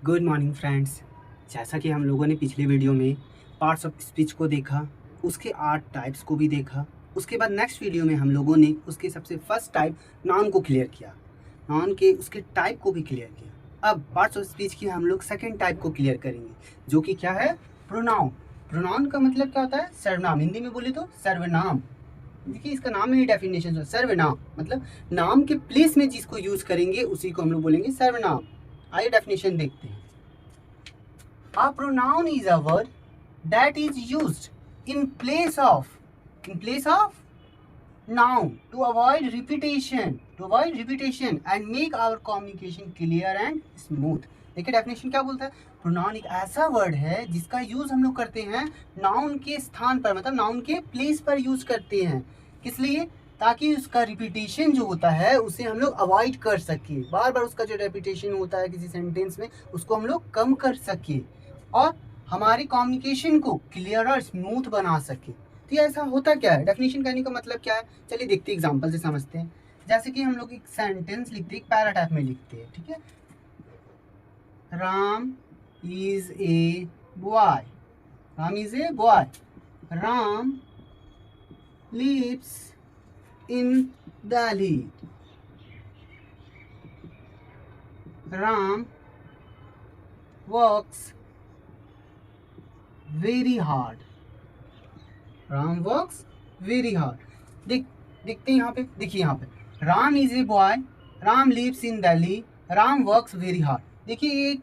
Good morning friends. जैसा कि हम लोगों ने पिछले वीडियो में पार्ट्स ऑफ स्पीच को देखा, उसके 8 टाइप्स को भी देखा। उसके बाद नेक्स्ट वीडियो में हम लोगों ने उसके सबसे फर्स्ट टाइप नाउन को क्लियर किया, नाउन के उसके टाइप को भी क्लियर किया। अब पार्ट्स ऑफ स्पीच की हम लोग सेकेंड टाइप को क्लियर करेंगे, जो कि क्या है? प्रोनाउन। प्रोनाउन का मतलब क्या होता है? सर्वनाम। हिंदी में बोले तो सर्वनाम। देखिए इसका नाम में ही डेफिनेशन है, सर्वनाम मतलब नाम के प्लेस में जिसको यूज करेंगे उसी को हम लोग बोलेंगे सर्वनाम। आइए डेफिनेशन देखते हैं। A pronoun is a word that is used in place of noun to avoid repetition and make our communication clear and smooth। देखिए डेफिनेशन क्या बोलता है? प्रोनाउन एक ऐसा वर्ड है जिसका यूज हम लोग करते हैं नाउन के स्थान पर, मतलब नाउन के प्लेस पर यूज करते हैं। किस लिए? ताकि उसका रिपीटेशन जो होता है उसे हम लोग अवॉइड कर सके। बार बार उसका जो रिपीटेशन होता है किसी सेंटेंस में, उसको हम लोग कम कर सके और हमारी कम्युनिकेशन को क्लियर और स्मूथ बना सके। तो ये ऐसा होता क्या है? डेफिनेशन कहने का मतलब क्या है? चलिए देखते हैं, एग्जांपल से समझते हैं। जैसे कि हम लोग एक सेंटेंस लिखते हैं, एक पैराग्राफ में लिखते हैं, ठीक है। Ram is a boy. Ram is a boy. Ram lives in Delhi. Ram works very hard. Ram works very hard. देखते हैं यहाँ पे, देखिए यहाँ पे Ram is a boy, Ram lives in Delhi, Ram works very hard. देखिए ये एक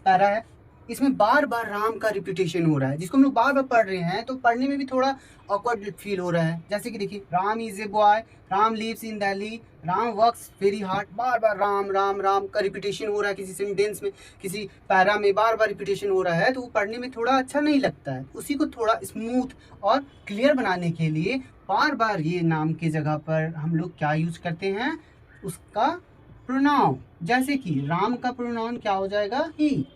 पैरा है, इसमें बार बार राम का रिपीटेशन हो रहा है, जिसको हम लोग बार बार पढ़ रहे हैं तो पढ़ने में भी थोड़ा ऑकवर्ड फील हो रहा है। जैसे कि देखिए, Ram is a boy, Ram lives in Delhi, Ram works very hard. बार बार राम राम राम का रिपीटेशन हो रहा है किसी सेंटेंस में, किसी पैरा में बार बार रिपीटेशन हो रहा है, तो वो पढ़ने में थोड़ा अच्छा नहीं लगता है। उसी को थोड़ा स्मूथ और क्लियर बनाने के लिए बार बार ये नाम की जगह पर हम लोग क्या यूज करते हैं? उसका प्रोनाउन। जैसे कि राम का प्रोनाउन क्या हो जाएगा? ही।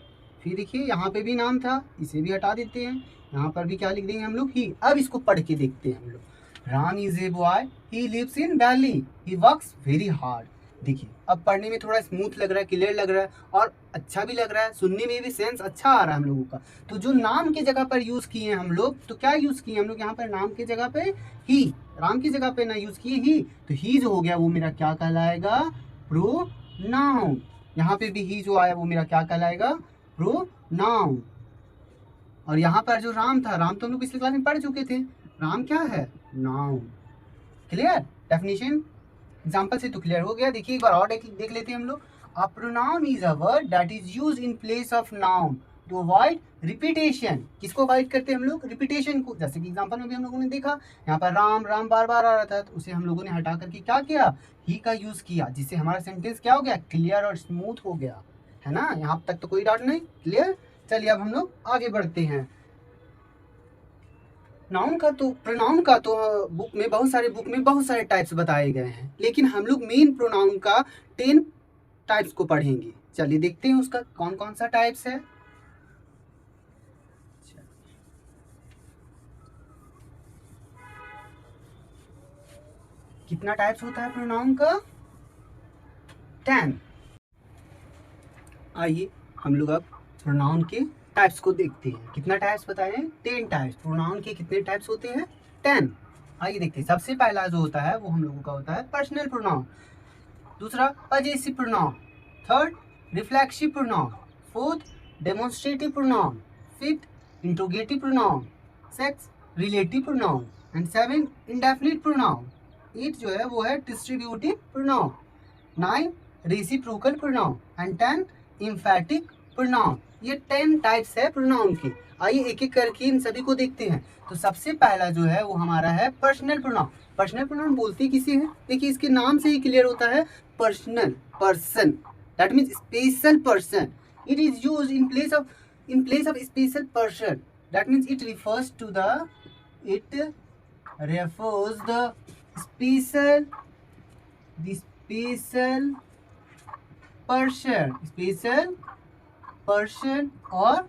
फिर देखिए यहाँ पे भी नाम था, इसे भी हटा देते हैं, यहाँ पर भी क्या लिख देंगे हम लोग? ही। अब इसको पढ़ के देखते हैं हम लोग। Ram is a boy, he lives in Delhi, he works very hard. देखिए अब पढ़ने में थोड़ा स्मूथ लग रहा है, क्लियर लग रहा है और अच्छा भी लग रहा है, सुनने में भी सेंस अच्छा आ रहा है हम लोगों का। तो जो नाम की जगह पर यूज किए हैं हम लोग, तो क्या यूज किए हम लोग यहाँ पर? नाम की जगह पे ही, राम की जगह पे ना यूज किए ही, तो ही जो हो गया वो मेरा क्या कहलाएगा? प्रोनाउन। यहाँ पे भी ही जो आया वो मेरा क्या कहलाएगा? प्रोनाउन। और यहाँ पर जो राम था, राम तो हम लोग पिछले क्लास में पढ़ चुके थे। राम क्या है? नाउन। क्लियर? डेफिनेशन एग्जाम्पल से तो क्लियर हो गया। देखिए एक बार और देख लेते हैं हम लोग। A pronoun is a word that is used in place of noun to avoid repetition. किसको अवॉइड करते हैं हम लोग? रिपीटेशन को। जैसे कि एग्जाम्पल में भी हम लोगों ने देखा, यहाँ पर राम राम बार बार आ रहा था, तो उसे हम लोगों ने हटा करके क्या किया? ही का यूज किया, जिससे हमारा सेंटेंस क्या हो गया? क्लियर और स्मूथ हो गया, है ना। यहाँ तक तो कोई डाउट नहीं? क्लियर? चलिए अब हम लोग आगे बढ़ते हैं। नाउन का तो, प्रोनाउन का तो बुक में बहुत सारे टाइप्स बताए गए हैं, लेकिन हम लोग मेन प्रोनाउन का 10 टाइप्स को पढ़ेंगे। चलिए देखते हैं उसका कौन कौन सा टाइप्स है। कितना टाइप्स होता है प्रोनाउन का? 10। आइए हम लोग अब प्रोनाउन के टाइप्स को देखते हैं। कितना टाइप्स बताए हैं? 10 टाइप्स। प्रोनाउन के कितने टाइप्स होते हैं? 10। आइए देखते हैं। सबसे पहला जो होता है वो हम लोगों का होता है पर्सनल प्रोनाउन। दूसरा possessive pronoun. Third reflexive pronoun. Fourth demonstrative pronoun. Fifth interrogative pronoun. Six relative pronoun and 7 indefinite pronoun. 8 जो है वो है distributive pronoun. 9 reciprocal pronoun and 10 एम्फैटिक pronoun. ये 10 टाइप्स है प्रोनाउन के। आइए एक एक करके इन सभी को देखते हैं। तो सबसे पहला जो है वो हमारा है पर्सनल प्रोनाउन। पर्सनल प्रोनाउन बोलते किसे हैं? देखिए इसके नाम से ही क्लियर होता है, personal, person, that means special person. It is used in place of special person, that means it refers the special person और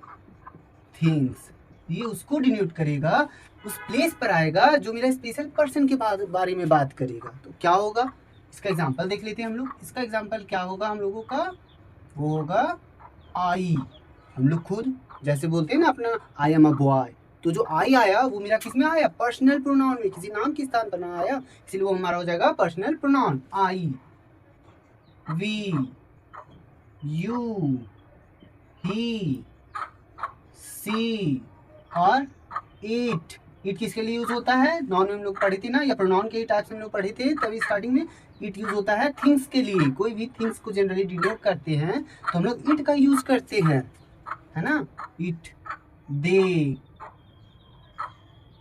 थिंग्स। ये उसको डिनोट करेगा, उस प्लेस पर आएगा जो मेरा स्पेशल पर्सन के बारे में बात करेगा। तो क्या होगा? इसका एग्जांपल देख लेते हैं हम लोग। इसका एग्जांपल क्या होगा हम लोगों का? वो होगा आई। हम लोग खुद जैसे बोलते हैं ना अपना आई एम अ बॉय, तो जो आई आया वो मेरा किस में आया, पर्सनल प्रोनाउन में, किसी नाम के स्थान पर ना आया, इसलिए वो हमारा हो जाएगा personal pronoun. I, we, you, he, she और इट। इट किसके लिए यूज होता है, नॉन में हम लोग पढ़े थे ना, या प्रोनाउन के टाइप्स हम लोग पढ़े थे तभी स्टार्टिंग में। इट यूज होता है थिंग्स के लिए, कोई भी थिंग्स को जनरली डिनोट करते हैं तो हम लोग इट का यूज करते हैं, है ना। इट, दे,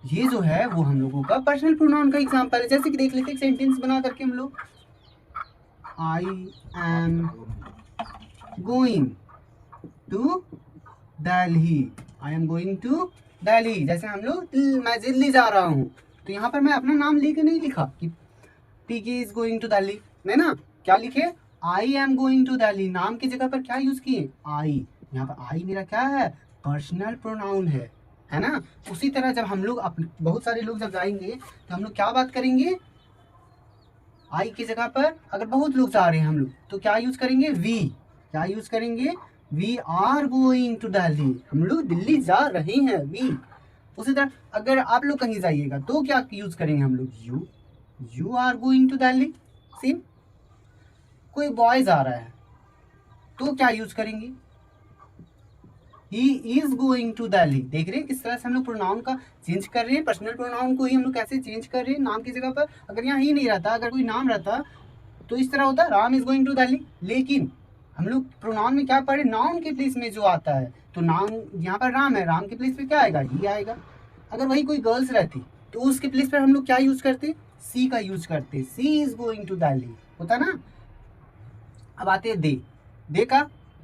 ये जो है वो हम लोगों का पर्सनल प्रोनाउन का एग्जांपल है। जैसे कि देख लेते हैं सेंटेंस बना करके हम लोग, I am going to Delhi, I am going to Delhi. जैसे हम लोग मैं दिल्ली जा रहा हूँ, तो यहाँ पर मैं अपना नाम लेके नहीं लिखा कि PK is going to Delhi, मैं ना क्या लिखे, I am going to Delhi, नाम की जगह पर क्या यूज किए, आई। यहाँ पर आई मेरा क्या है, पर्सनल प्रोनाउन है ना। उसी तरह जब हम लोग बहुत सारे लोग जब जाएंगे तो हम लोग क्या बात करेंगे, आई की जगह पर अगर बहुत लोग जा रहे हैं हम लोग तो क्या यूज करेंगे, वी। क्या यूज करेंगे, we are going to Delhi, हम लोग दिल्ली जा रहे हैं, वी। उसी तरह अगर आप लोग कहीं जाइएगा तो क्या यूज करेंगे हम लोग, you, you are going to Delhi. Same, कोई बॉय जा रहा है तो क्या यूज करेंगे, he is going to Delhi. देख रहे हैं किस तरह से हम लोग प्रोनाउन का चेंज कर रहे हैं, पर्सनल प्रोनाउन को ही हम लोग कैसे चेंज कर रहे हैं नाम की जगह पर। अगर यहाँ ही नहीं रहता, अगर कोई नाम रहता तो इस तरह होता, Ram is going to Delhi. लेकिन हम लोग प्रोनाउन में क्या पढ़े, नाउन के प्लेस में जो आता है, तो नाम यहाँ पर राम है, राम के प्लेस पे क्या आएगा, ही आएगा। अगर वही कोई गर्ल्स रहती तो उसके प्लेस पर हम लोग क्या यूज करते, सी का यूज करते, सी इज गोइंग टू दिल्ली होता ना। अब आते हैं दे का,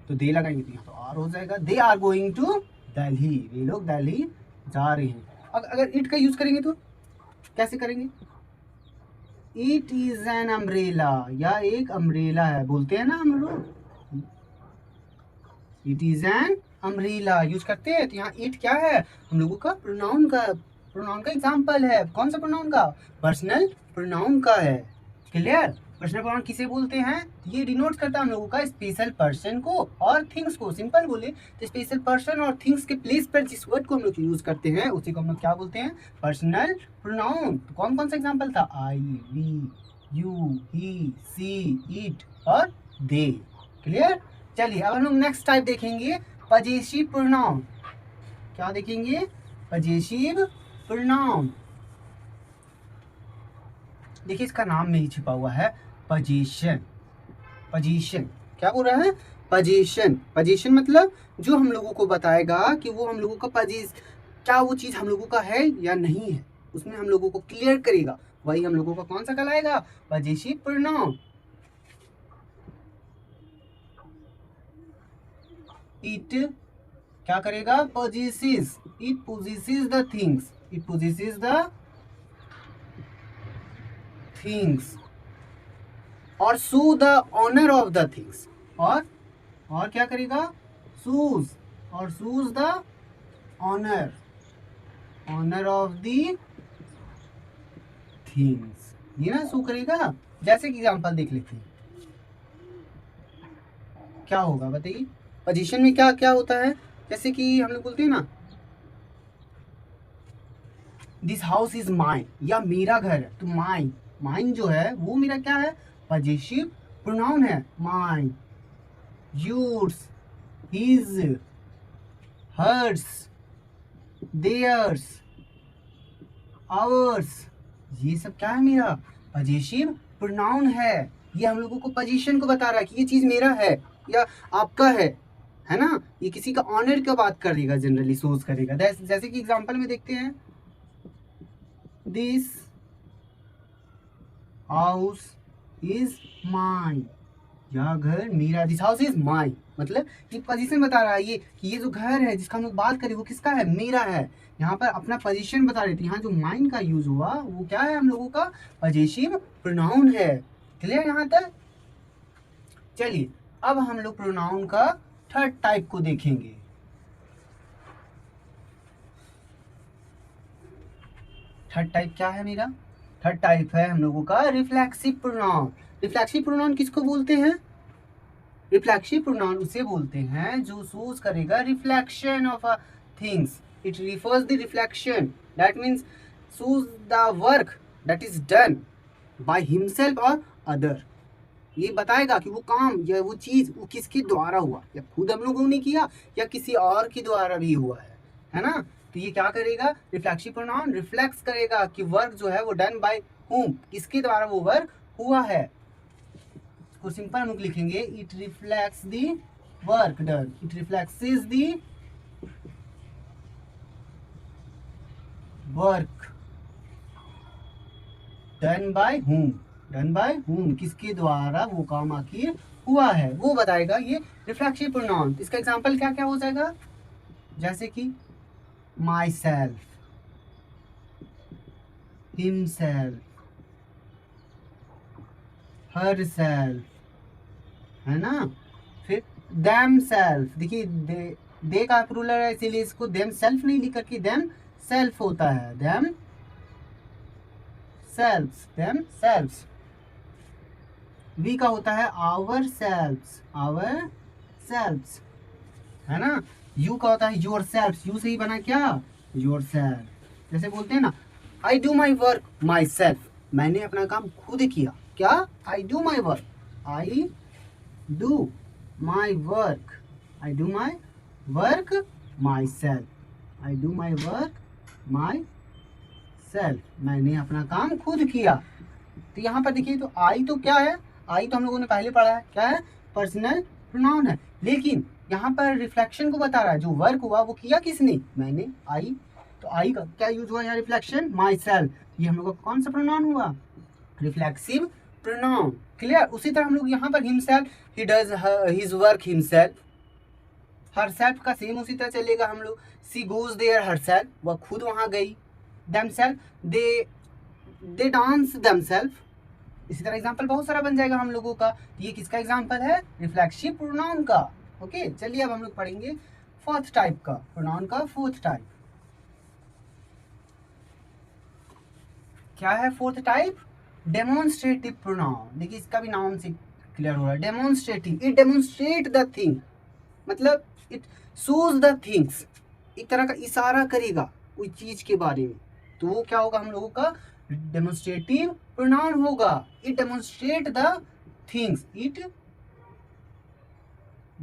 तो दे लगाएंगे तो यहाँ तो आर हो जाएगा, they are going to Delhi, वे लोग दिल्ली जा रहे हैं। अगर इट का यूज करेंगे तो कैसे करेंगे, इट इज एन अम्ब्रेला, या एक अम्ब्रेला है, बोलते हैं ना हम लोग, it is an umbrella use करते हैं। तो यहाँ इट क्या है, हम लोगों का प्रोनाउन का एग्जाम्पल है। कौन सा प्रोनाउन का, पर्सनल प्रोनाउन का है। क्लियर, पर्सनल प्रोनाउन किसे बोलते हैं, ये डिनोट करता है हम लोगों का स्पेशल पर्सन को और थिंग्स को। सिंपल बोले तो स्पेशल पर्सन और थिंग्स के प्लेस पर जिस वर्ड को हम लोग यूज करते हैं उसी को हम लोग क्या बोलते हैं, पर्सनल प्रोनाउन। तो कौन कौन सा एग्जांपल था, I, we, you, he, she, it और दे। क्लियर, चलिए अब हम लोग नेक्स्ट टाइप देखेंगे, पजेसिव प्रोनाउन। क्या देखेंगे, पजेसिव प्रोनाउन। देखिए इसका नाम में ही छिपा हुआ है, पोजीशन। पोजीशन क्या बोल रहा है, पोजीशन। पोजीशन मतलब जो हम लोगों को बताएगा कि वो हम लोगों का क्या वो चीज हम लोगों का है या नहीं है, उसमें हम लोगों को क्लियर करेगा, वही हम लोगों का कौन सा कहलाएगा, पोजीसिव प्रोनाउन। इट क्या करेगा, possesses, it possesses the things, it possesses the things और show the owner of the things, और क्या करेगा, शूज, और shows the owner of the things, ये ना शो करेगा। जैसे कि एग्जांपल देख लेते हैं, क्या होगा बताइए, पोजीशन में क्या क्या होता है। जैसे कि हम लोग बोलते हैं ना, दिस हाउस इज माइन, या मेरा घर है, तो माइन, माइन जो है वो मेरा क्या है, पोजेसिव प्रोनाउन है, mine, yours, his, hers, theirs, ours, ये सब क्या है, मेरा पोजेसिव प्रोनाउन है। ये हम लोगों को पोजीशन को बता रहा है कि ये चीज मेरा है या आपका है ना। ये किसी का ऑनर का बात करेगा, जनरली सोच करेगा। जैसे कि एग्जांपल में देखते हैं, दिस हाउस इज माइन, यह घर मेरा, दिस हाउस इज माइन, मतलब ये पोजीशन बता रहा है ये कि ये जो घर है जिसका हम लोग बात करें वो किसका है, मेरा है। यहाँ पर अपना पोजीशन बता रहे थे, यहाँ जो माइन का यूज हुआ वो क्या है, हम लोगों का पोजेसिव प्रोनाउन है। क्लियर यहाँ तक। चलिए अब हम लोग प्रोनाउन का थर्ड टाइप को देखेंगे। थर्ड टाइप क्या है मेरा, थर्ड टाइप है हम लोगों का रिफ्लेक्सिव प्रोनाउन। रिफ्लेक्सिव प्रोनाउन किसको बोलते हैं, रिफ्लेक्सिव प्रोनाउन उसे बोलते हैं जो शोज करेगा reflection of a things. It refers the reflection, that means shows the work that is done by himself और अदर. ये बताएगा कि वो काम या वो चीज़ वो किसके द्वारा हुआ, या खुद हम लोगों ने किया या किसी और के द्वारा भी हुआ है ना. तो ये क्या करेगा, रिफ्लेक्सिव प्रोनाउन रिफ्लेक्स करेगा कि वर्क जो है वो डन बाय हुम, किसके द्वारा वो वर्क हुआ है. इसको सिंपल हम लोग लिखेंगे, it reflects the work done, it reflexes the work done by whom, done by whom, किसके द्वारा वो काम आखिर हुआ है वो बताएगा ये रिफ्लेक्सिव प्रोनाउन. इसका एग्जांपल क्या क्या हो जाएगा, जैसे कि my self, himself, her self, है ना. फिर देम सेल्फ, देखिए दे का प्लूरल है इसीलिए इसको देम सेल्फ नहीं लिख करके देम सेल्फ होता है, themselves, themselves. We का होता है आवर सेल्फ्स, आवर सेल्फ्स, है ना. यू का होता है योर सेल्फ, यू से ही बना क्या, योर सेल्फ. जैसे बोलते हैं ना, I do my work my self, मैंने अपना काम खुद किया. क्या, I do my work, I do my work, I do my work my self, I do my work my self, मैंने अपना काम खुद किया. तो यहाँ पर देखिए, तो आई तो क्या है, आई तो हम लोगों ने पहले पढ़ा है, क्या है, पर्सनल प्रोनाउन है. लेकिन यहाँ पर रिफ्लेक्शन को बता रहा है, जो वर्क हुआ वो किया किसने, मैंने, आई. तो आई का क्या यूज हुआ यहाँ, रिफ्लेक्शन, माई सेल्फ. ये हम लोग का कौन सा प्रोनाउन हुआ, रिफ्लेक्सिव प्रोनाउन. क्लियर. उसी तरह हम लोग यहाँ पर himself, he does his work himself. Her self का सेम उसी तरह चलेगा हम लोग, she goes there her self, वह खुद वहाँ गई. देमसेल्फ, दे डांस देमसेल्फ. इसी तरह एग्जांपल बहुत सारा बन जाएगा हम लोगों का. ये किसका एग्जांपल है, रिफ्लेक्सिव प्रोनाउन का. ओके, चलिए अब हम लोग पढ़ेंगे फोर्थ टाइप का प्रोनाउन का. फोर्थ टाइप क्या है, फोर्थ टाइप, डेमोन्स्ट्रेटिव प्रोनाउन. देखिए इसका भी नाम से क्लियर हो रहा है, demonstrative. It demonstrate the thing, मतलब इट शोज द थिंग्स, एक तरह का इशारा करेगा कोई चीज के बारे में. तो वो क्या होगा हम लोगों का, डेमोन्स्ट्रेटिव प्रोनाउन होगा. It demonstrate the things, it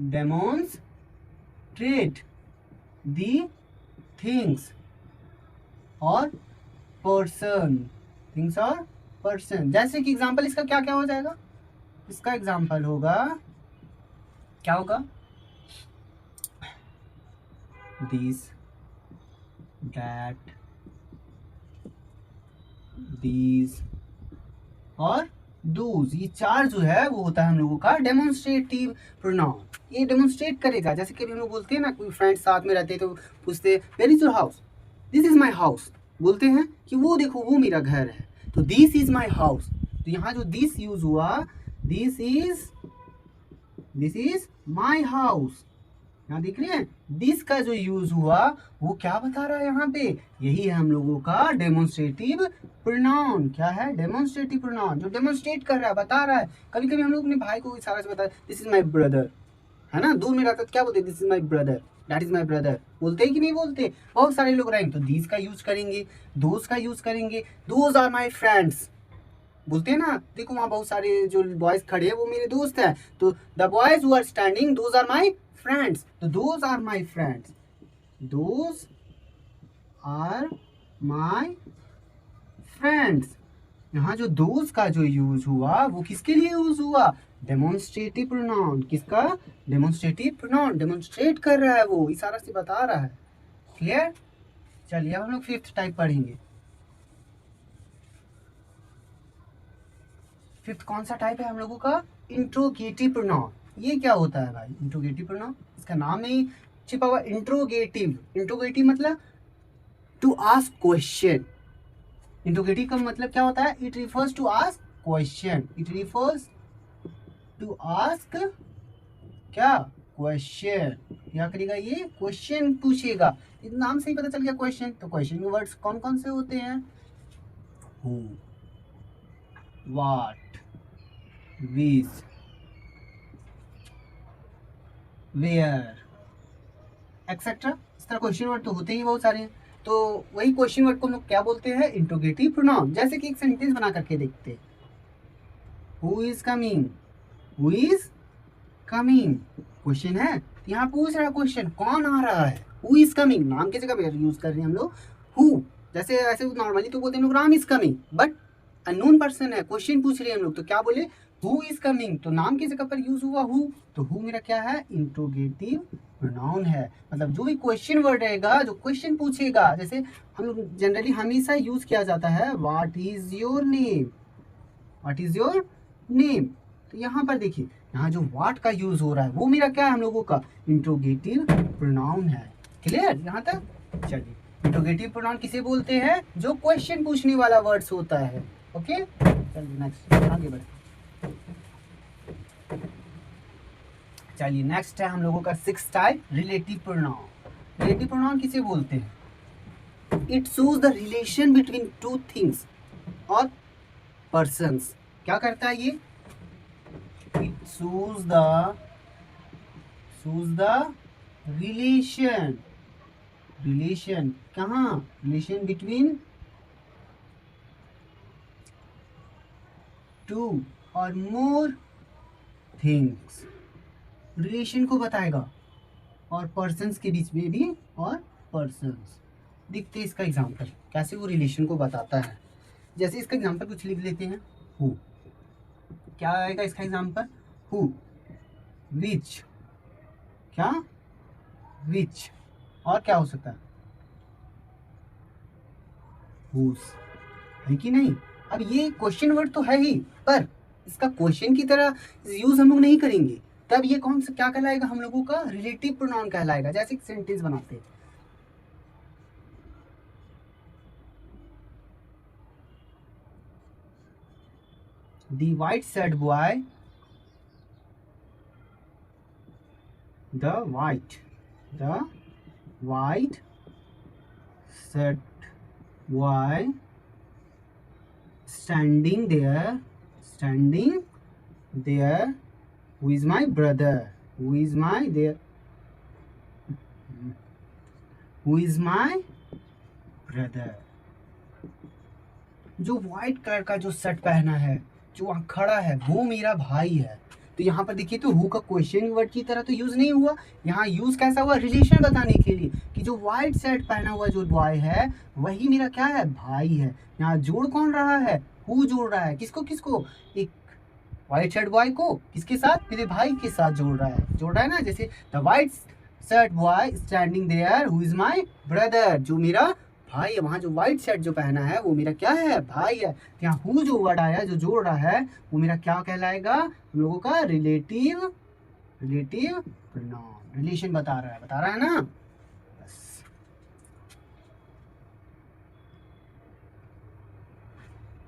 demonstrate the things और पर्सन, थिंग्स और पर्सन. जैसे कि एग्जांपल इसका क्या क्या हो जाएगा, इसका एग्जांपल होगा, क्या होगा, दिस, दैट, दीज और दूज. ये चार जो है वो होता है हम लोगों का डेमोन्स्ट्रेटिव प्रोनाउन. ये डेमोन्स्ट्रेट करेगा. जैसे कि हम लोग बोलते हैं ना, कोई फ्रेंड्स साथ में रहते हैं तो पूछते हैं where is your house, this is my house. बोलते हैं कि वो देखो वो मेरा घर है, तो दिस इज माई हाउस. तो यहाँ जो दिस यूज हुआ, दिस इज माई हाउस. यहाँ देख रहे हैं, दिस का जो यूज हुआ वो क्या बता रहा है यहाँ पे, यही है हम लोगों का डेमोन्स्ट्रेटिव प्रोनाउन. क्या है, डेमोन्स्ट्रेटिव प्रोनाउन, जो डेमोन्स्ट्रेट कर रहा है, बता रहा है. कभी कभी हम लोग अपने भाई को इशारा से बताते, दिस इज माई ब्रदर, है ना. दूर में रहता तो क्या बोलते, this is my brother, that is my brother. बोलते हैं कि नहीं बोलते, बहुत सारे लोग रहेंगे तो दिस का यूज करेंगे, दोज का यूज करेंगे. दोज आर माई फ्रेंड्स, बोलते हैं ना, देखो वहाँ बहुत सारे जो बॉयज खड़े हैं वो मेरे दोस्त हैं, तो the boys who are standing those are my friends. तो those are my friends, those are my friends. यहाँ जो दोज का जो यूज हुआ वो किसके लिए यूज हुआ, डेमोन्स्ट्रेटिव प्रोनाउन. किसका, डेमोन्स्ट्रेटिव प्रोनाउन. डेमोन्स्ट्रेट कर रहा है वो, इशारा से बता रहा है. क्लियर. चलिए अब हम लोग फिफ्थ टाइप पढ़ेंगे. फिफ्थ कौन सा टाइप है हम लोगों का, इंट्रोगेटिव प्रोनाउन. ये क्या होता है भाई, इंट्रोगेटिव प्रोनाउन, इसका नाम नहीं छिपा हुआ, इंट्रोगेटिव. इंट्रोगेटिव मतलब टू आस्क क्वेश्चन. इंट्रोगेटिव का मतलब क्या होता है, it refers to ask question, it refers to ask क्या, क्वेश्चन. क्या करेगा ये, क्वेश्चन पूछेगा. इस नाम से ही पता चल गया क्वेश्चन. तो क्वेश्चन के वर्ड्स कौन कौन से होते हैं, who, what, which, where, etcetera. इस तरह क्वेश्चन वर्ड तो होते ही बहुत सारे हैं, तो वही क्वेश्चन वर्ड को हम लोग क्या बोलते हैं, इंट्रोगेटिव प्रोनाउन। जैसे कि एक सेंटेंस बना करके देखते हैं, who is coming, who is coming, question है, तो यहाँ पूछ रहा है क्वेश्चन, कौन आ रहा है, हु इज कमिंग, नाम की जगह पे यूज कर रहे हैं हम लोग हु। जैसे ऐसे नॉर्मली तो बोलते हैं हम लोग Ram is coming, but unknown person है, क्वेश्चन पूछ रहे हैं हम लोग, तो क्या बोले, हु इज कमिंग, तो नाम की जगह पर यूज हुआ हु, तो हु मेरा क्या है, इंट्रोगेटिव प्रोनाउन है। मतलब जो भी क्वेश्चन वर्ड रहेगा, जो क्वेश्चन पूछेगा, जैसे हम लोग जनरली हमेशा यूज किया जाता है what is your name, what is your name, तो यहाँ पर देखिए, यहाँ जो व्हाट का यूज हो रहा है वो मेरा क्या है, हम लोगों का इंट्रोगेटिव प्रोनाउन है। क्लियर यहाँ तक? चलिए, इंट्रोगेटिव प्रोनाउन किसे बोलते हैं, जो क्वेश्चन पूछने वाला वर्ड्स होता है। ओके, चलिए नेक्स्ट आगे बढ़े। चलिए नेक्स्ट है हम लोगों का 6th type, relative pronoun. Relative pronoun किसे बोलते हैं, it shows the relation between two things और पर्सन्स। क्या करता है ये, it shows the relation, relation कहाँ, रिलेशन बिटवीन टू और मोर थिंग्स, रिलेशन को बताएगा, और पर्सन्स के बीच में भी, और पर्सन्स। देखते हैं इसका एग्जांपल कैसे वो रिलेशन को बताता है। जैसे इसका एग्जांपल कुछ लिख लेते हैं, हु, क्या आएगा इसका एग्जांपल, हु, विच, क्या, विच, और क्या हो सकता है, हुज, है कि नहीं। अब ये क्वेश्चन वर्ड तो है ही, पर इसका क्वेश्चन की तरह यूज हम लोग नहीं करेंगे, तब ये कौन सा क्या कहलाएगा, हम लोगों का रिलेटिव प्रोनाउन कहलाएगा। जैसे एक सेंटेंस बनाते हैं, The white shirt boy, the white shirt boy standing there, who is my brother, who is my brother। जो व्हाइट कलर का जो शर्ट पहना है, जो वहाँ खड़ा है, वो मेरा भाई है। तो यहाँ पर देखिए, तो हु का क्वेश्चन वर्ड की तरह तो यूज नहीं हुआ, यहाँ यूज कैसा हुआ, रिलेशन बताने के लिए, कि जो व्हाइट शर्ट पहना हुआ जो बॉय है वही मेरा क्या है, भाई है। यहाँ जोड़ कौन रहा है, हु जोड़ रहा है, किसको, एक व्हाइट शर्ट बॉय को किसके साथ, मेरे भाई के साथ जोड़ रहा है ना। जैसे the white shirt boy standing there, who is my brother, जो मेरा भाई है, वहाँ जो व्हाइट शर्ट जो पहना है वो मेरा क्या है, भाई है। यहाँ हु जो वर्ड आया, जो जोड़ रहा है, वो मेरा क्या कहलाएगा, हम लोगों का रिलेटिव प्रोनाउन, रिलेशन बता रहा है ना। बस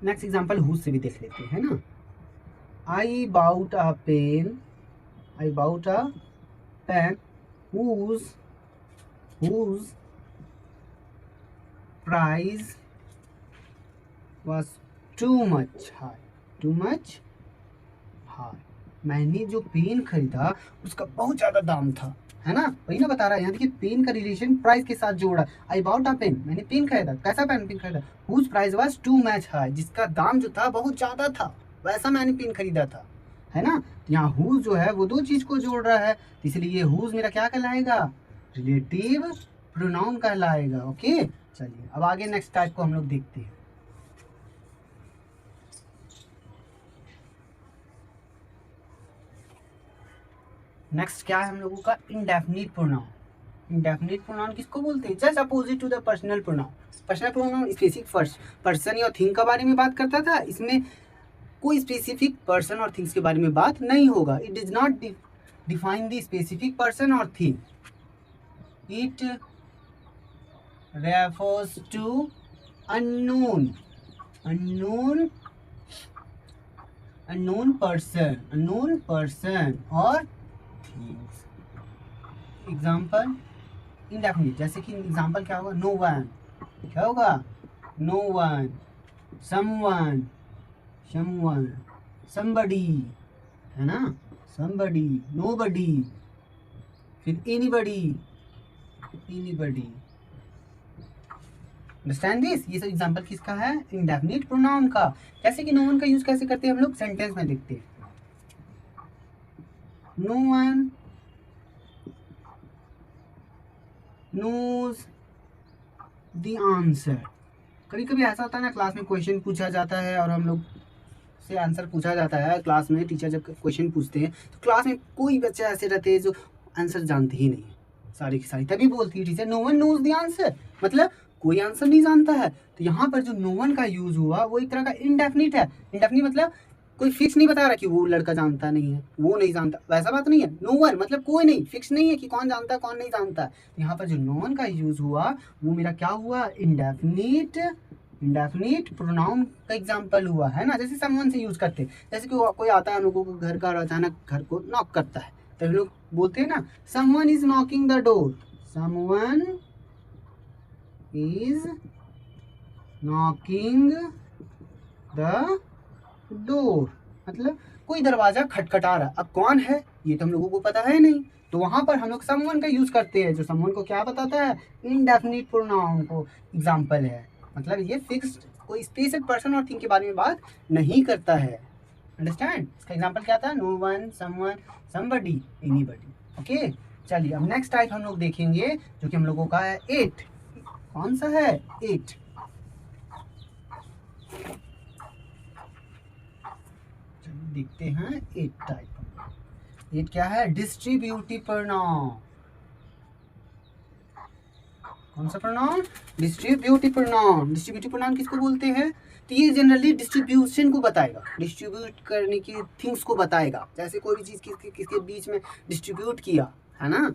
नेक्स्ट एग्जांपल हु से भी देख लेते हैं ना। I bought a pen, whose price was too much high। मैंने जो पेन खरीदा उसका बहुत ज्यादा दाम था, है ना, वही ना बता रहा है। यहाँ देखिए, पेन का रिलेशन प्राइस के साथ जोड़ा, आई बाउट अ पेन, मैंने पेन खरीदा, कैसा पेन खरीदा, whose price was too much high, जिसका दाम जो था बहुत ज्यादा था, वैसा मैंने पेन खरीदा था, है ना। तो यहाँ हुज जो है वो दो चीज को जोड़ रहा है, तो इसलिए हुज मेरा क्या कहलाएगा, रिलेटिव प्रोनाउन कहलाएगा। ओके, चलिए अब आगे नेक्स्ट टाइप को हम लोग देखते हैं। नेक्स्ट क्या है हम लोगों का, इंडेफिनिट प्रोनाउन। इंडेफिनिट प्रोनाउन किसको बोलते हैं, just opposite to the personal pronoun. Personal pronoun specific person या थिंग के बारे में बात करता था, इसमें कोई स्पेसिफिक पर्सन और थिंग्स के बारे में बात नहीं होगा। It does not define the specific person और thing, it refers to unknown person और थिंग्स। एग्जाम्पल इंडेफिनिट, जैसे कि एग्जाम्पल क्या होगा, नो वन, क्या होगा, नो वन, समवन, somebody, है ना, somebody, nobody, फिर एनीबडी, अंडरस्टैंड दिस। ये सब एग्जांपल किसका है? इंडेफिनिट प्रोनाउन का। जैसे कि नो वन का यूज कैसे करते हैं हम लोग? सेंटेंस में देखते हैं, no one knows the answer. कभी कभी ऐसा होता है ना, क्लास में क्वेश्चन पूछा जाता है और हम लोग से आंसर पूछा जाता है। क्लास में टीचर जब क्वेश्चन पूछते हैं तो क्लास में कोई बच्चे ऐसे रहते हैं जो आंसर जानते ही नहीं है, सारी की सारी। तभी बोलती है teacher no one knows the answer, मतलब कोई आंसर नहीं जानता है। तो यहाँ पर जो नो वन का यूज हुआ वो एक तरह का इनडेफिनिट है। इनडेफिनिट मतलब कोई फिक्स नहीं बता रहा कि वो लड़का जानता नहीं है, वो नहीं जानता, वैसा बात नहीं है। नो वन मतलब कोई नहीं, फिक्स नहीं है कि कौन जानता है कौन नहीं जानता है। तो यहाँ पर जो नो वन का यूज हुआ वो मेरा क्या हुआ? इंडेफिनिट प्रोनाउन का एग्जांपल हुआ है ना। जैसे समवन से यूज करते हैं, जैसे कि कोई आता है हम लोगों को घर का और अचानक घर को नॉक करता है, तो हम लोग बोलते हैं ना someone is knocking the door, someone is knocking the door, मतलब कोई दरवाजा खटखटा रहा है। अब कौन है ये तो हम लोगों को पता है नहीं, तो वहां पर हम लोग समवन का यूज करते हैं, जो समवन को क्या बताता है? इनडेफिनिट प्रोनाउन को एग्जांपल है। मतलब ये फिक्स्ड कोई स्पेसिफिक पर्सन और थिंग के बारे में बात नहीं करता है। अंडरस्टैंड? इसका एग्जांपल क्या था? No one, someone, somebody, anybody. Okay, चलिए अब नेक्स्ट टाइप हम लोग देखेंगे जो कि हम लोगों का है 8। कौन सा है? 8। देखते हैं 8 टाइप। 8 क्या है? Distributive pronoun. कौन सा pronoun? Distributive pronoun. Distributive pronoun किसको बोलते हैं? तो ये जनरली डिस्ट्रीब्यूशन को बताएगा, डिस्ट्रीब्यूट करने की थिंग्स को बताएगा। जैसे कोई भी चीज किसके बीच में डिस्ट्रीब्यूट किया है ना।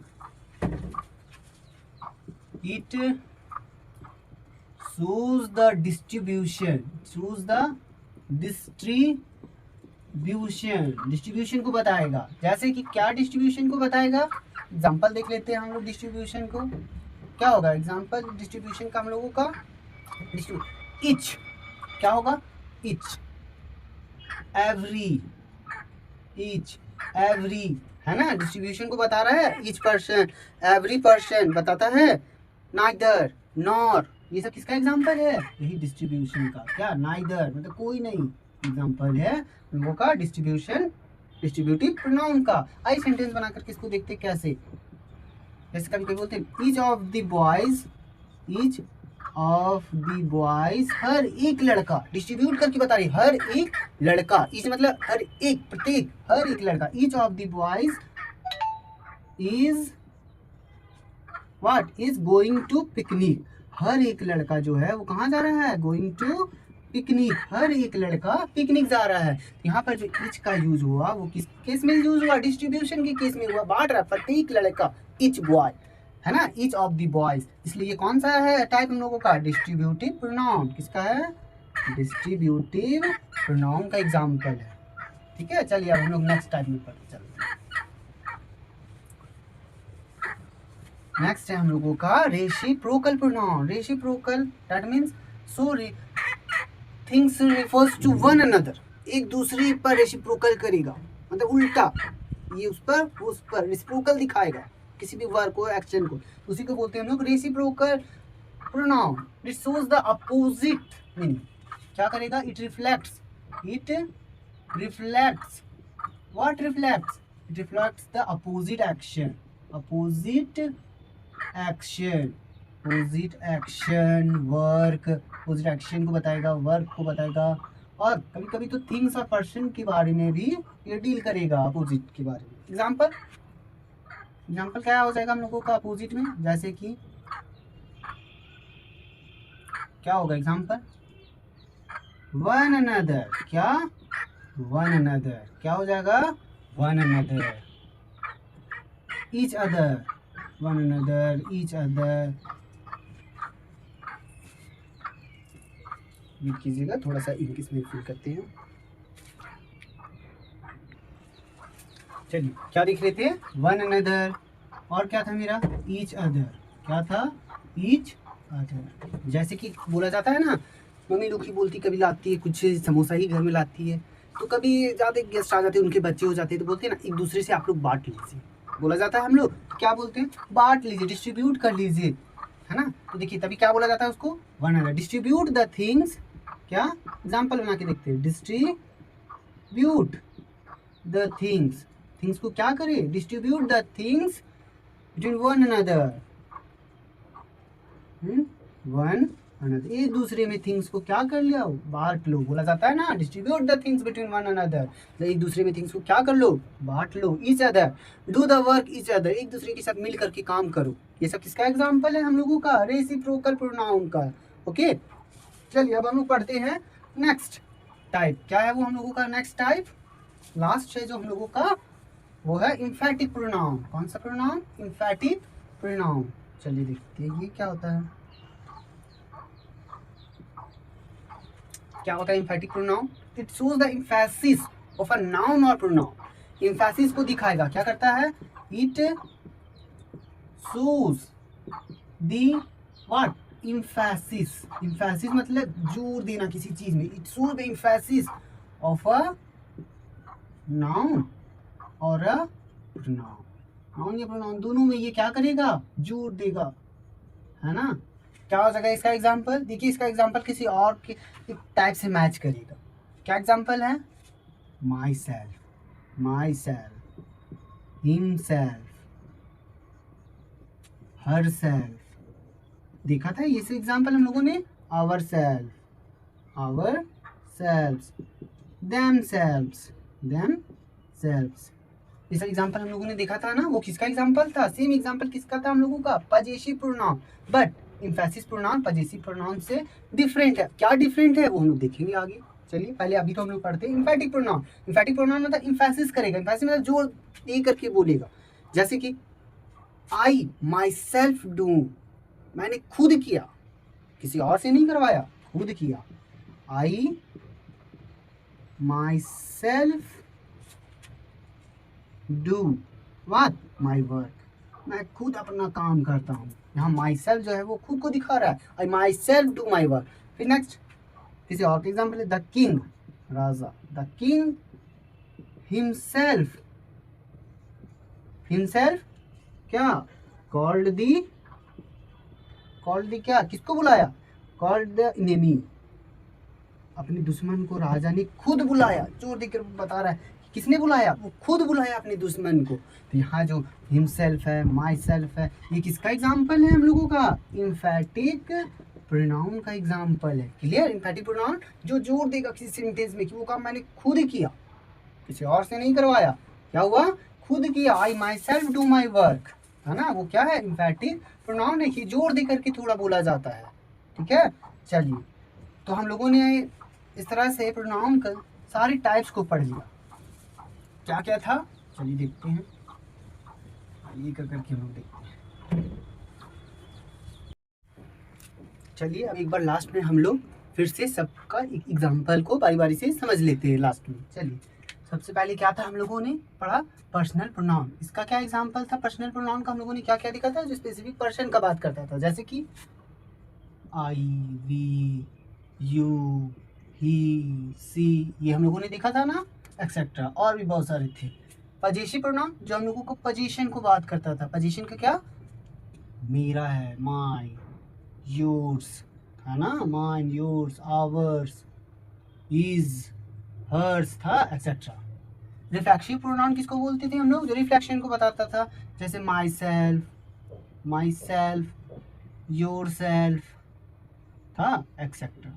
It shows the distribution, distribution को बताएगा। जैसे कि क्या डिस्ट्रीब्यूशन को बताएगा? एग्जांपल देख लेते हैं हम लोग डिस्ट्रीब्यूशन को। क्या होगा एग्जांपल डिस्ट्रीब्यूशन का हम लोगों का? इच क्या होगा? इच एवरी है ना, डिस्ट्रीब्यूशन को बता रहा है। ईच पर्सन, एवरी पर्सन बताता है। नाइदर, नॉर, ये सब किसका एग्जांपल है? यही डिस्ट्रीब्यूशन का। क्या? नाइदर मतलब कोई नहीं, एग्जांपल है हम लोगों का डिस्ट्रीब्यूटिव प्रोनाउन का। आई सेंटेंस बनाकर किसको देखते कैसे? जैसे कभी कभी बोलते हैं ईच ऑफ द बॉयज, हर एक लड़का। डिस्ट्रीब्यूट करके बता रही हर एक लड़का। ईच मतलब हर एक, प्रत्येक, हर एक लड़का। Each of the boys is going to picnic. हर एक लड़का जो है वो कहाँ जा रहा है? Going to picnic. हर एक लड़का पिकनिक जा रहा है। यहाँ पर जो ईच का यूज हुआ वो किस केस में यूज हुआ? डिस्ट्रीब्यूशन के केस में हुआ। बांट रहा प्रत्येक लड़का, ईच बॉय है ना, ईच ऑफ द बॉयज। इसलिए ये कौन सा है टाइप हम लोगों का? Distributive pronoun. किसका है? डिस्ट्रीब्यूटिव प्रोनाउन का एग्जाम्पल है। ठीक है, चलिए अब हम लोग नेक्स्ट टाइप में पढ़ते चलते हैं। नेक्स्ट है हम लोगों का reciprocal pronoun. Reciprocal that means so things refers to one another. एक दूसरे पर रेसिप्रोकल करेगा, मतलब उल्टा, ये उस पर रेसिप्रोकल दिखाएगा किसी भी वर्ब को, एक्शन को। उसी को बोलते हैं हम लोग reciprocal pronoun. It shows the opposite meaning. क्या करेगा? It reflects what reflects? It reflects the opposite action work. Opposite action को बताएगा, वर्क को बताएगा। और कभी कभी तो थिंग्स और पर्सन के बारे में भी ये डील करेगा, अपोजिट के बारे में। एग्जाम्पल क्या हो जाएगा हम लोगों का अपोजिट में? जैसे कि क्या होगा एग्जाम्पल? One another. क्या? One another. क्या हो जाएगा? One another. Each other, one another, each other. Wait कीजिएगा, थोड़ा सा इंग्लिश में फिल करते हैं। चलिए क्या देख रहे थे? One another. और क्या था मेरा? Each other. क्या था? Each other. जैसे कि बोला जाता है ना, मम्मी लोग की बोलती कभी लाती है कुछ समोसा ही घर में लाती है, तो कभी ज़्यादा गेस्ट आ जाते हैं, उनके बच्चे हो जाते हैं, तो बोलते हैं ना एक दूसरे से आप लोग बांट लीजिए, बोला जाता है हम लोग। क्या बोलते हैं, बांट लीजिए, डिस्ट्रीब्यूट कर लीजिए, है ना। तो देखिए तभी क्या बोला जाता है उसको, one another, distribute the things, क्या एग्जाम्पल बना के देखते हैं, डिस्ट्रीब्यूट द थिंग्स, थिंग्स को क्या करें, distribute the things between one another, one another, एक दूसरे में थिंग्स को क्या कर लिया, बांट लो, बोला जाता है ना, distribute the things between one another, एक दूसरे में थिंग्स को क्या कर लो, बांट लो, each other, do the work each other, एक दूसरे के साथ मिल करके काम करो। ये सब किसका एग्जाम्पल है, हम लोगों का रेसिप्रोकल प्रोनाउन का। ओके, चलिए अब हम लोग पढ़ते हैं नेक्स्ट टाइप, क्या है वो हम लोगों का नेक्स्ट टाइप, लास्ट है जो हम लोगों का, वो है इम्फेटिक प्रोनाउन। कौन सा प्रोनाउन, इम्फेटिक प्रोनाउन। चलिए देखते हैं ये क्या होता है, क्या होता है emphatic pronoun, it shows the emphasis of a noun और प्रोनाउन, एम्फेसिस को दिखाएगा, क्या करता है, it shows the what, emphasis, emphasis मतलब जोर देना किसी चीज में, it shows the emphasis of a noun और अ प्रोनाउन, नाउन या प्रोनाउन दोनों में ये क्या करेगा, जोर देगा, है ना। क्या हो सकता है इसका एग्जाम्पल, देखिए इसका एग्जाम्पल किसी और के टाइप से मैच करेगा, क्या एग्जाम्पल है, myself, myself, himself, herself, देखा था ये से एग्जाम्पल हम लोगों ने, ourself, ourselves, themselves, themselves, इस एग्जाम्पल हम लोगों ने देखा था ना, वो किसका एग्जाम्पल था, सेम एग्जाम्पल किसका था हम लोगों का, possessive pronoun, but emphasis pronoun possessive pronoun से डिफरेंट है, क्या डिफरेंट है वो हम लोग देखेंगे आगे। चलिए पहले अभी तो हम लोग पढ़ते हैं इम्फेटिक प्रोनाउन। इम्फेटिक प्रोनाउन मतलब एम्फेसिस करेगा, एम्फेसिस मतलब जोर दे करके बोलेगा, जैसे कि आई माई सेल्फ डू, मैंने खुद किया, किसी और से नहीं करवाया, खुद किया, I myself do what, my work, मैं खुद अपना काम करता हूँ, यहाँ माई सेल्फ जो है वो खुद को दिखा रहा है, I myself do my work. फिर नेक्स्ट किसी और का एग्जाम्पल है, द किंग, राजा, द किंग हिमसेल्फ, हिमसेल्फ क्या, कॉल्ड दी, कॉल्ड दी क्या, किसको बुलाया, कॉल्ड द एनिमी, अपने दुश्मन को राजा ने खुद बुलाया, जोर देकर बता रहा है किसने बुलाया, वो खुद बुलाया अपने दुश्मन को। तो यहाँ जो हिमसेल्फ है, माई सेल्फ है, ये किसका एग्जाम्पल है हम लोगों का, इम्फेटिक प्रोनाउन का एग्जाम्पल है। क्लियर, इम्फेटिक प्रोनाउन जो जोर देगा किसी सेंटेंस में कि वो काम मैंने खुद किया, किसी और से नहीं करवाया, क्या हुआ, खुद किया, I myself do my work, है ना, वो क्या है, इम्फेटिक प्रोनाउन है कि जोर दे करके थोड़ा बोला जाता है। ठीक है, चलिए तो हम लोगों ने इस तरह से प्रोनाउन का सारे टाइप्स को पढ़ लिया, क्या क्या था, चलिए देखते हैं, ये कर करके हम लोग देखते हैं। चलिए अब एक बार लास्ट में हम लोग फिर से सबका एक एग्जाम्पल को बारी बारी से समझ लेते हैं लास्ट में। चलिए सबसे पहले क्या था हम लोगों ने पढ़ा, पर्सनल प्रोनाउन, इसका क्या एग्जाम्पल था, पर्सनल प्रोनाउन का हम लोगों ने क्या क्या देखा था, जो स्पेसिफिक पर्सन का बात करता था, जैसे कि आई, वी, यू, ही, सी, ये हम लोगों ने देखा था ना, एक्सेट्रा, और भी बहुत सारे थे। पजेसिव प्रोनाउन जो हम लोगों को पोजीशन को बात करता था, पोजीशन का क्या, मेरा है, माई, योर्स, था ना, mine, yours, ours, is, hers था, एक्सेट्रा। रिफ्लेक्सिव प्रोनाउन किसको बोलते थे हम लोग, जो रिफ्लेक्शन को बताता था, जैसे माई सेल्फ, योर सेल्फ था, etcetera.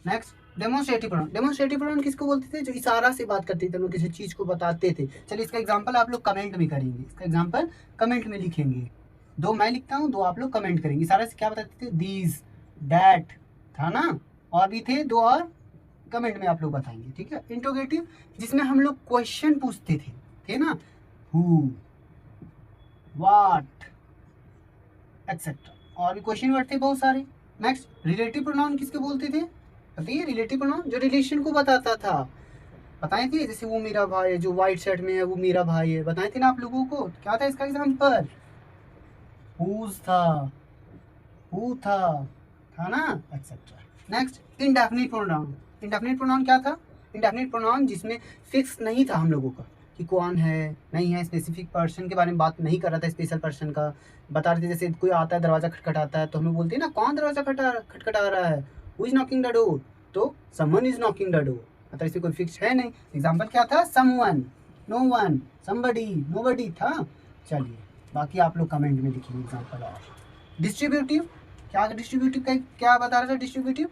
Next demonstrative pronoun, demonstrative pronoun किसको बोलते थे, जो इशारा से बात करते थे, लोग किसी चीज को बताते थे। चलिए इसका एग्जांपल आप लोग कमेंट में करेंगे, इसका एग्जांपल कमेंट में लिखेंगे, दो मैं लिखता हूँ, दो आप लोग कमेंट करेंगे। इशारा से क्या बताते थे, दीज, दैट, था ना, और भी थे दो और, कमेंट में आप लोग बताएंगे। ठीक है, इंट्रोगेटिव जिसमें हम लोग क्वेश्चन पूछते थे ना, हु, व्हाट, एक्सेट्रा, और भी क्वेश्चन वर्ड थे बहुत सारे। नेक्स्ट रिलेटिव प्रोनाउन किसके बोलते थे, बताइए, रिलेटिव प्रोनाउन जो रिलेशन को बताता था, बताए थे, जैसे वो मेरा भाई है, जो व्हाइट शर्ट में है वो मेरा भाई है, बताए थे ना आप लोगों को, क्या था इसका एग्जाम्पल, हूज था, हु था ना, etcetera. Next indefinite pronoun, indefinite pronoun क्या था, इंडेफिनिट प्रोनाउन जिसमें फिक्स नहीं था हम लोगों का, कि कौन है नहीं है, स्पेसिफिक पर्सन के बारे में बात नहीं कर रहा था, स्पेशल पर्सन का बता रहे थे। जैसे कोई आता है दरवाज़ा खटखटाता है तो हम लोग बोलते हैं ना कौन दरवाज़ा खटखटा रहा है, who is knocking the door, तो someone is knocking the door, मतलब इसमें कोई फिक्स है नहीं। एग्जाम्पल क्या था, someone, no one, somebody, nobody था। चलिए बाकी आप लोग कमेंट में लिखिए एग्जाम्पल। और डिस्ट्रीब्यूटिव, क्या डिस्ट्रीब्यूटिव का क्या बता रहा था, डिस्ट्रीब्यूटिव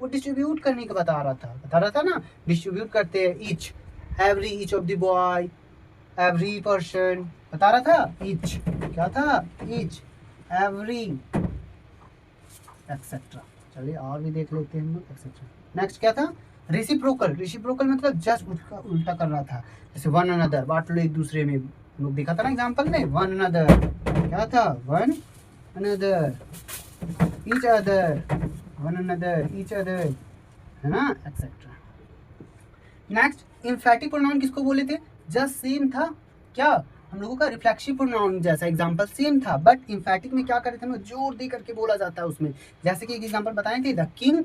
वो डिस्ट्रीब्यूट करने का बता रहा था ना, डिस्ट्रीब्यूट करते हैं each, every, each of the boy, every person, बता रहा था ईच, क्या था ईच, एवरी, एक्सेट्रा। चलिए और भी देख लेते हैं हम लोग, एक्सेट्रा। नेक्स्ट क्या था, रेसिप्रोकल, रेसिप्रोकल मतलब जस्ट उल्टा कर रहा था, जैसे वन अनदर, बांट लो एक दूसरे में, हम लोग देखा था ना एग्जाम्पल में, वन अनदर, क्या था, one another, each other, one another, each other, है ना, एक्सेट्रा। नेक्स्ट एम्फैटिक प्रोनाउन किसको बोले थे, जस्ट सेम था क्या, हम लोगों का रिफ्लेक्सिव प्रोनाउन जैसा एग्जांपल सेम था, बट एम्फैटिक में क्या करते हैं, जोर दे करके बोला जाता है उसमें। जैसे कि एक एग्जांपल बताए थे, the king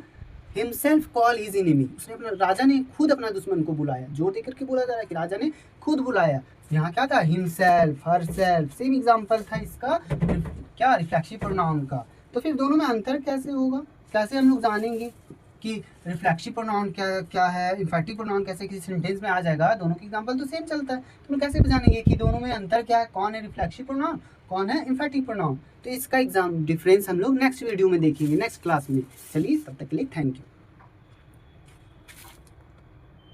himself call his enemy, उसने अपना, राजा ने खुद अपना दुश्मन को बुलाया, जोर दे करके बोला जा रहा है कि राजा ने खुद बुलाया। यहाँ क्या था, हिमसेल्फ, हरसेल्फ, सेम एग्जांपल था इसका क्या, रिफ्लेक्सिव प्रोनाउन का। तो फिर दोनों में अंतर कैसे होगा, कैसे हम लोग जानेंगे कि रिफ्लेक्सिव प्रोनाउन क्या है, एम्फैटिक प्रोनाउन कैसे किसी सेंटेंस में आ जाएगा, दोनों की एग्जांपल तो सेम चलता है, तो हम कैसे जानेंगे कि दोनों में अंतर क्या है, कौन है रिफ्लेक्सिव प्रोनाउन, कौन है एम्फैटिक प्रोनाउन। तो इसका एग्जाम डिफरेंस हम लोग नेक्स्ट वीडियो में देखेंगे, नेक्स्ट क्लास में। चलिए तब तक के लिए थैंक यू।